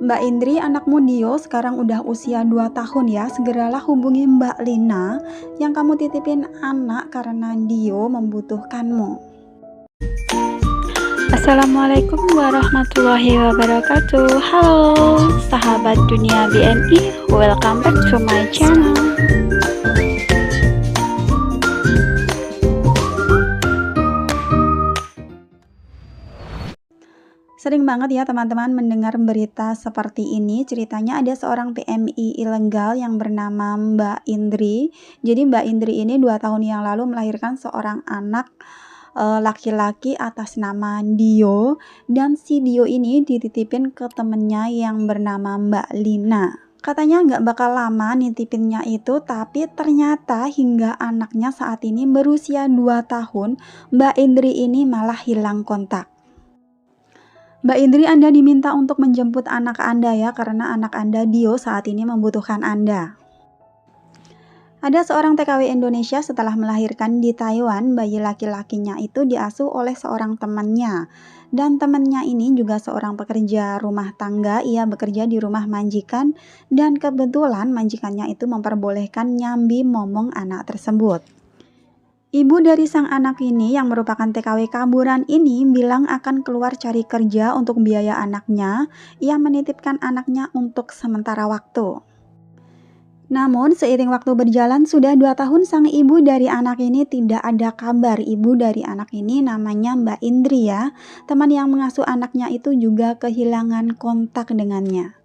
Mbak Indri, anakmu Dio sekarang udah usia 2 tahun ya. Segeralah hubungi Mbak Lina yang kamu titipin anak karena Dio membutuhkanmu. Assalamualaikum warahmatullahi wabarakatuh. Halo sahabat dunia BNI, welcome back to my channel. Sering banget ya teman-teman mendengar berita seperti ini. Ceritanya ada seorang PMI ilegal yang bernama Mbak Indri. Jadi Mbak Indri ini 2 tahun yang lalu melahirkan seorang anak laki-laki atas nama Dio, dan si Dio ini dititipin ke temennya yang bernama Mbak Lina. Katanya nggak bakal lama nitipinnya itu, tapi ternyata hingga anaknya saat ini berusia 2 tahun, Mbak Indri ini malah hilang kontak. Mbak Indri, Anda diminta untuk menjemput anak Anda ya, karena anak Anda Dio saat ini membutuhkan Anda. Ada seorang TKW Indonesia setelah melahirkan di Taiwan, bayi laki-lakinya itu diasuh oleh seorang temannya. Dan temannya ini juga seorang pekerja rumah tangga, ia bekerja di rumah majikan, dan kebetulan majikannya itu memperbolehkan nyambi momong anak tersebut. Ibu dari sang anak ini yang merupakan TKW kaburan ini bilang akan keluar cari kerja untuk biaya anaknya. Ia menitipkan anaknya untuk sementara waktu. Namun seiring waktu berjalan sudah 2 tahun sang ibu dari anak ini tidak ada kabar. Ibu dari anak ini namanya Mbak Indri ya. Teman yang mengasuh anaknya itu juga kehilangan kontak dengannya.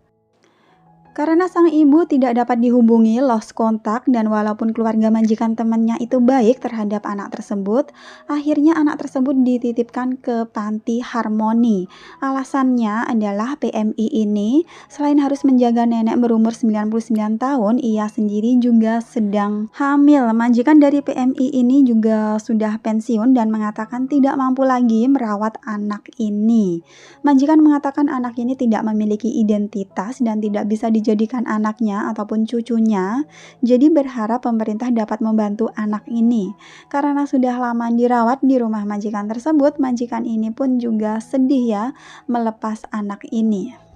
Karena sang ibu tidak dapat dihubungi, lost kontak, dan walaupun keluarga majikan temannya itu baik terhadap anak tersebut, akhirnya anak tersebut dititipkan ke panti Harmoni. Alasannya adalah PMI ini selain harus menjaga nenek berumur 99 tahun, ia sendiri juga sedang hamil. Majikan dari PMI ini juga sudah pensiun dan mengatakan tidak mampu lagi merawat anak ini. Majikan mengatakan anak ini tidak memiliki identitas dan tidak bisa dijadikan anaknya ataupun cucunya, jadi berharap pemerintah dapat membantu anak ini. Karena sudah lama dirawat di rumah majikan tersebut, majikan ini pun juga sedih ya melepas anak ini.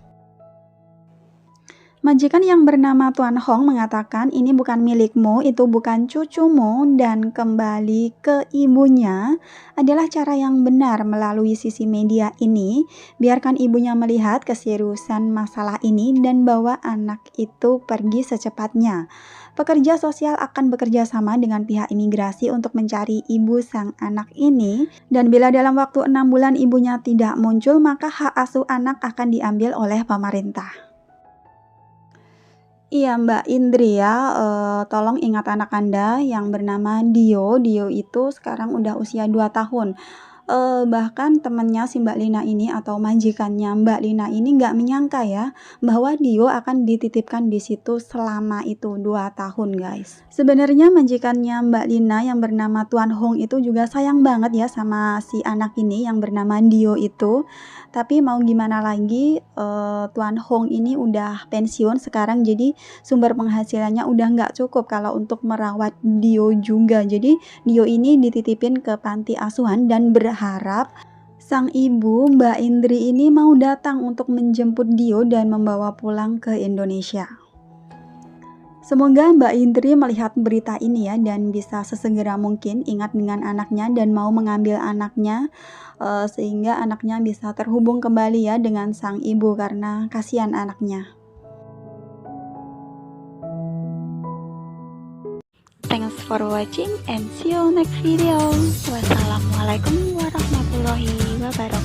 Majikan yang bernama Tuan Hong mengatakan ini bukan milikmu, itu bukan cucumu, dan kembali ke ibunya adalah cara yang benar. Melalui sisi media ini, biarkan ibunya melihat keseriusan masalah ini dan bawa anak itu pergi secepatnya. Pekerja sosial akan bekerja sama dengan pihak imigrasi untuk mencari ibu sang anak ini, dan bila dalam waktu 6 bulan ibunya tidak muncul, maka hak asuh anak akan diambil oleh pemerintah. Iya Mbak Indri ya, tolong ingat anak Anda yang bernama Dio. Dio itu sekarang udah usia 2 tahun. Bahkan temannya si Mbak Lina ini atau majikannya Mbak Lina ini nggak menyangka ya bahwa Dio akan dititipkan di situ selama itu 2 tahun guys. Sebenarnya majikannya Mbak Lina yang bernama Tuan Hong itu juga sayang banget ya sama si anak ini yang bernama Dio itu. Tapi mau gimana lagi, Tuan Hong ini udah pensiun sekarang, jadi sumber penghasilannya udah nggak cukup kalau untuk merawat Dio juga. Jadi Dio ini dititipin ke panti asuhan dan berharap sang ibu Mbak Indri ini mau datang untuk menjemput Dio dan membawa pulang ke Indonesia. Semoga Mbak Indri melihat berita ini ya dan bisa sesegera mungkin ingat dengan anaknya dan mau mengambil anaknya, sehingga anaknya bisa terhubung kembali ya dengan sang ibu karena kasihan anaknya. Thanks for watching and see you next video. Wassalamualaikum warahmatullahi wabarakatuh.